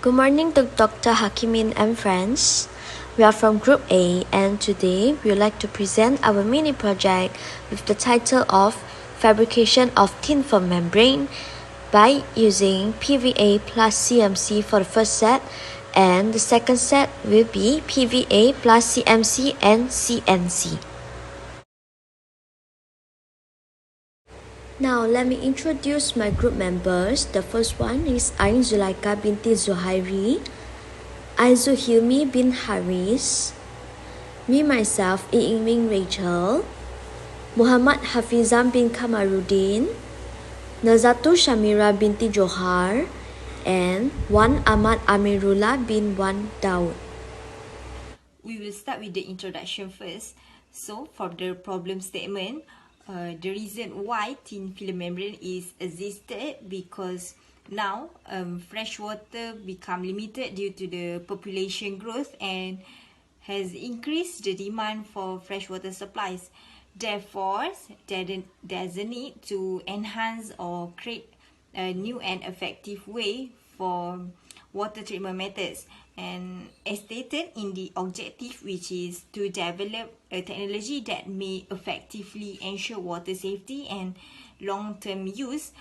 Good morning to Dr. Hakimin and friends. We are from Group A and today we would like to present our mini project with the title of Fabrication of Thin Film Membrane by using PVA plus CMC for the first set, and the second set will be PVA plus CMC and CNC. Now let me introduce my group members. The first one is Ain Zulaika binti Zuhairi, Aizu Hilmi bin Haris, me myself Iingming Rachel, Muhammad Hafizam bin Kamaruddin, Nazatu Shamira binti Johar, and Wan Ahmad Amirullah bin Wan Daud. We will start with the introduction first. So for the problem statement, the reason why thin film membrane is existed because now fresh water become limited due to the population growth and has increased the demand for freshwater supplies. Therefore, there's a need to enhance or create a new and effective way for water treatment methods, and as stated in the objective, which is to develop a technology that may effectively ensure water safety and long-term use,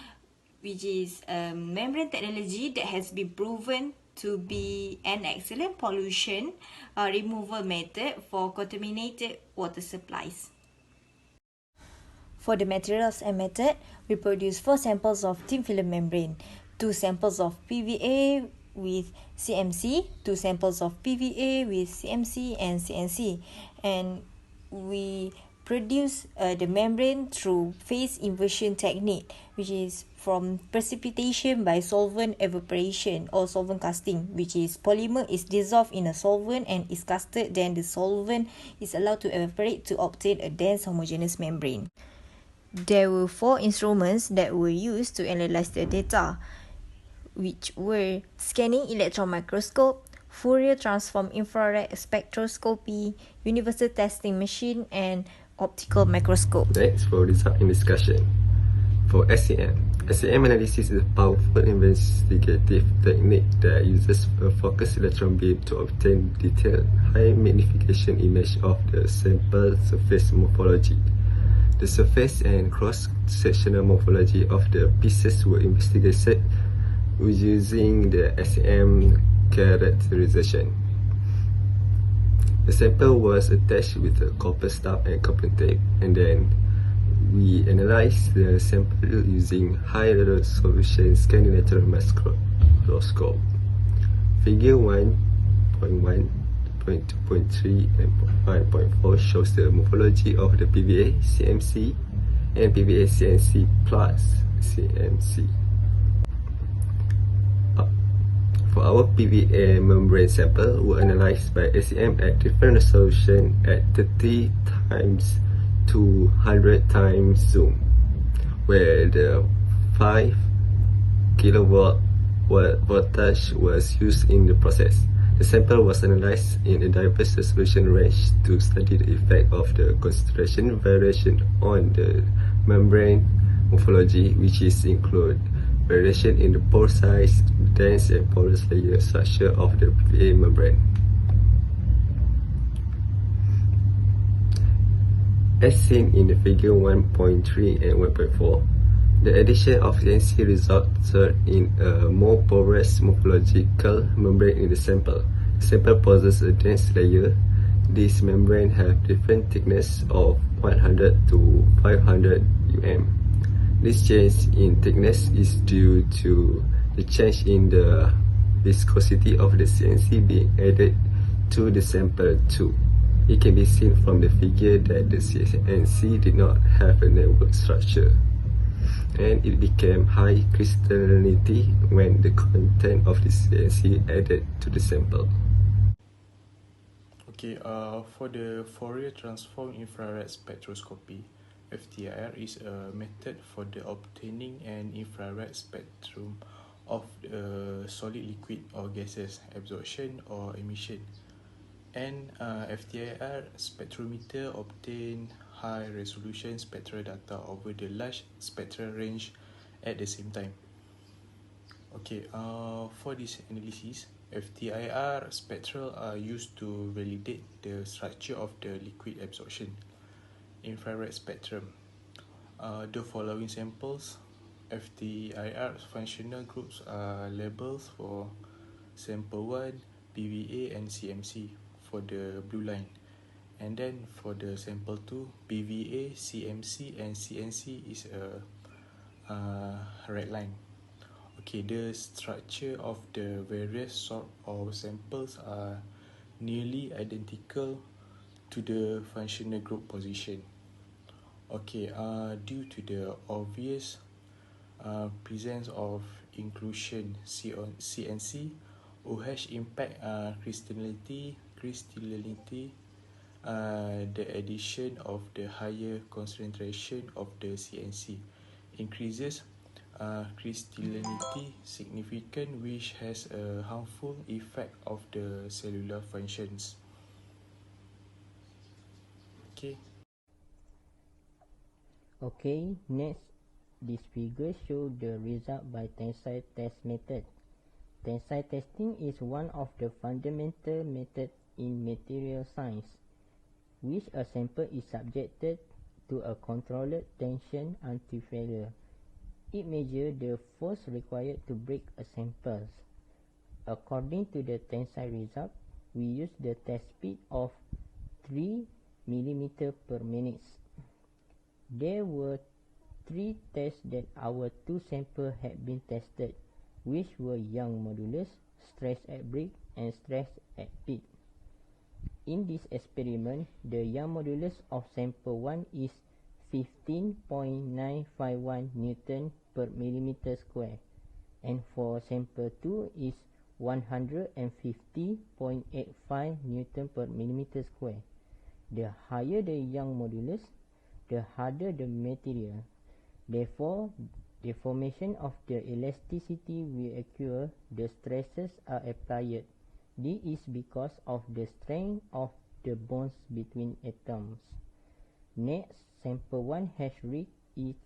which is a membrane technology that has been proven to be an excellent pollution removal method for contaminated water supplies. For the materials and method, we produce 4 samples of thin film membrane, 2 samples of PVA with CMC, 2 samples of PVA with CMC and CNC, and we produce the membrane through phase inversion technique, which is from precipitation by solvent evaporation or solvent casting, which is polymer is dissolved in a solvent and is casted, then the solvent is allowed to evaporate to obtain a dense homogeneous membrane. There were 4 instruments that were used to analyze the data, which were scanning electron microscope, Fourier transform infrared spectroscopy, universal testing machine, and optical microscope. Next, for result in discussion. For SEM analysis is a powerful investigative technique that uses a focused electron beam to obtain detailed high magnification image of the sample surface morphology. The surface and cross-sectional morphology of the pieces were investigated using the SEM characterization. The sample was attached with a copper stub and coupling tape, and then we analyzed the sample using high-resolution scanning electron microscope. Figure 1.1, 2.3 and 1.4 shows the morphology of the PVA, CMC, and PVA CNC plus CMC. For our PVA membrane sample were analyzed by SEM at different resolution at 30 times to 100 times zoom, where the 5 kilowatt voltage was used in the process. The sample was analyzed in a diverse resolution range to study the effect of the concentration variation on the membrane morphology, which is include variation in the pore size, dense and porous layer structure of the PVA membrane. As seen in the figure 1.3 and 1.4, the addition of CNC resulted in a more porous morphological membrane in the sample. The sample possesses a dense layer. These membranes have different thickness of 100 to 500 mm. This change in thickness is due to the change in the viscosity of the CNC being added to the sample too. It can be seen from the figure that the CNC did not have a network structure, and it became high crystallinity when the content of the CNC added to the sample. Okay, for the Fourier transform infrared spectroscopy, FTIR is a method for the obtaining an infrared spectrum of solid, liquid or gases, absorption or emission. And FTIR spectrometer obtain high resolution spectral data over the large spectral range at the same time. Okay, for this analysis, FTIR spectral are used to validate the structure of the liquid absorption infrared spectrum. The following samples, FTIR functional groups are labels for sample 1, PVA and CMC for the blue line. And then for the sample 2, PVA, CMC and CNC is a red line. Okay, the structure of the various sort of samples are nearly identical to the functional group position. Okay, due to the obvious presence of inclusion CNC, OH impact crystallinity, the addition of the higher concentration of the CNC increases crystallinity significant, which has a harmful effect of the cellular functions. Okay. Okay, next, this figure shows the result by tensile test method. Tensile testing is one of the fundamental methods in material science, which a sample is subjected to a controlled tension until failure. It measures the force required to break a sample. According to the tensile result, we use the test speed of 3 mm per minute. There were 3 tests that our 2 samples had been tested, which were Young modulus, stress at break, and stress at peak. In this experiment, the Young modulus of sample 1 is 15.951 Newton per millimeter square, and for sample 2 is 150.85 Newton per millimeter square. The higher the Young modulus, the harder the material. Therefore, the formation of the elasticity will occur, the stresses are applied. This is because of the strength of the bonds between atoms. Next, sample 1 has reached its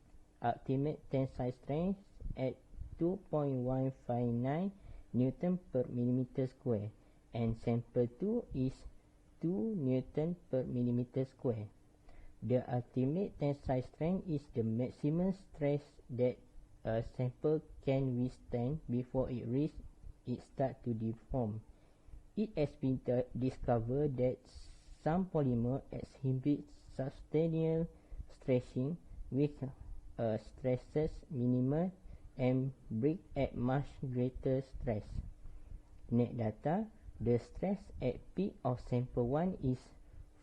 ultimate tensile strength at 2.159 Newton per millimeter square, and sample 2 is 2 Newton per millimeter square. The ultimate tensile strength is the maximum stress that a sample can withstand before it reaches its start to deform. It has been discovered that some polymer exhibit substantial stretching with stresses minimal and break at much greater stress. Net data, the stress at peak of sample 1 is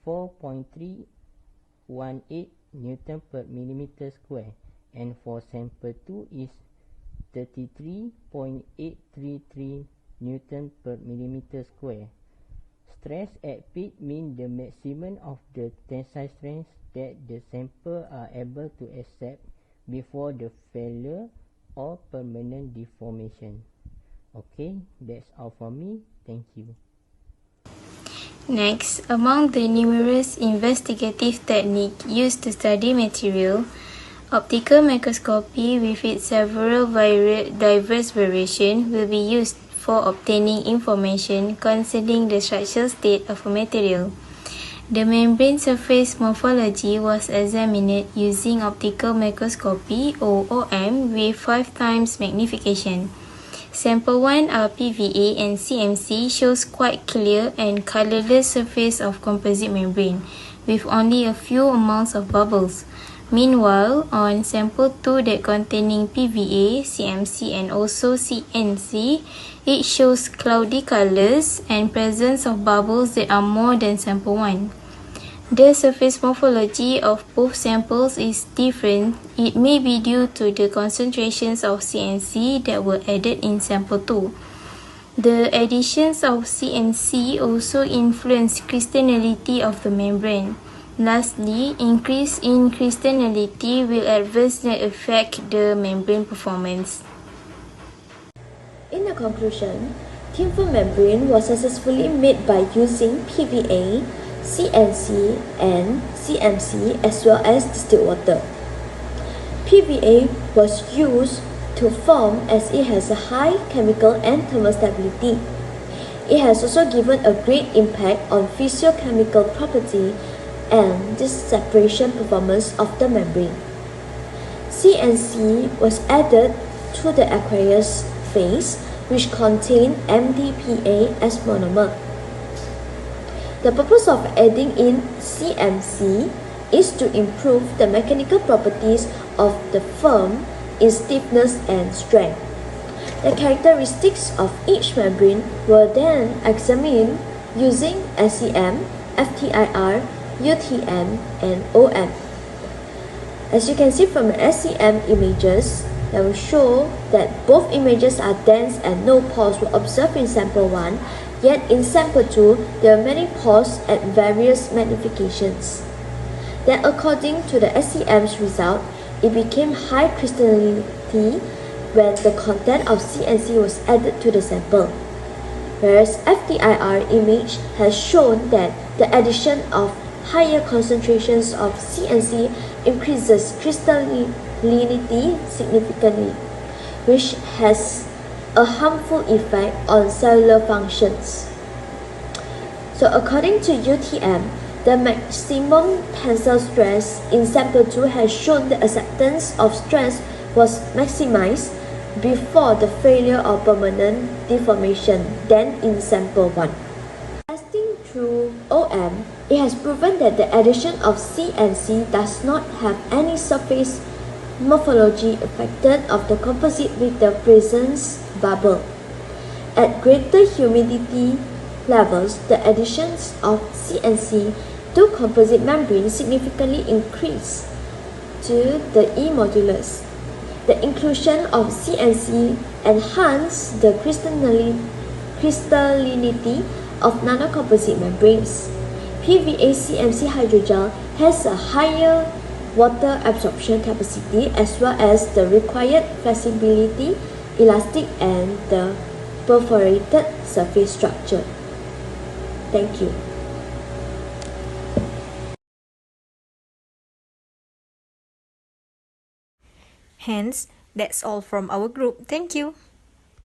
4.318 Newton per millimeter square, and for sample 2 is 33.833 Newton per millimeter square. Stress at peak means the maximum of the tensile strength that the sample are able to accept before the failure or permanent deformation. Okay, that's all for me. Thank you. Next, among the numerous investigative techniques used to study material, optical microscopy with its several diverse variations will be used for obtaining information concerning the structural state of a material. The membrane surface morphology was examined using optical microscopy (OOM) with 5 times magnification. Sample 1 are PVA and CMC shows quite clear and colorless surface of composite membrane with only a few amounts of bubbles. Meanwhile, on sample 2 that containing PVA, CMC and also CNC, it shows cloudy colors and presence of bubbles that are more than sample 1. The surface morphology of both samples is different. It may be due to the concentrations of CNC that were added in sample 2. The additions of CNC also influence crystallinity of the membrane. Lastly, increase in crystallinity will adversely affect the membrane performance. In the conclusion, thin film membrane was successfully made by using PVA, CNC and CMC as well as distilled water. PVA was used to form as it has a high chemical and thermal stability. It has also given a great impact on physiochemical property and this separation performance of the membrane. CNC was added to the aqueous phase, which contained MDPA as monomer. The purpose of adding in CMC is to improve the mechanical properties of the film in stiffness and strength. The characteristics of each membrane were then examined using SEM, FTIR, UTM, and OM. As you can see from the SEM images, that will show that both images are dense and no pores were observed in sample 1, yet in sample 2, there are many pores at various magnifications. Then according to the SEM's result, it became high crystallinity when the content of CNC was added to the sample. Whereas FTIR image has shown that the addition of higher concentrations of CNC increases crystallinity significantly, which has a harmful effect on cellular functions. So according to UTM, the maximum tensile stress in sample 2 has shown the acceptance of stress was maximized before the failure of permanent deformation than in sample 1. Testing through OM, it has proven that the addition of CNC does not have any surface morphology affected of the composite with the presence bubble. At greater humidity levels, the additions of CNC to composite membrane significantly increase to the E modulus. The inclusion of CNC enhanced the crystallinity of nanocomposite membranes. PVA CMC hydrogel has a higher water absorption capacity as well as the required flexibility, elastic, and the perforated surface structure. Thank you. Hence, that's all from our group. Thank you.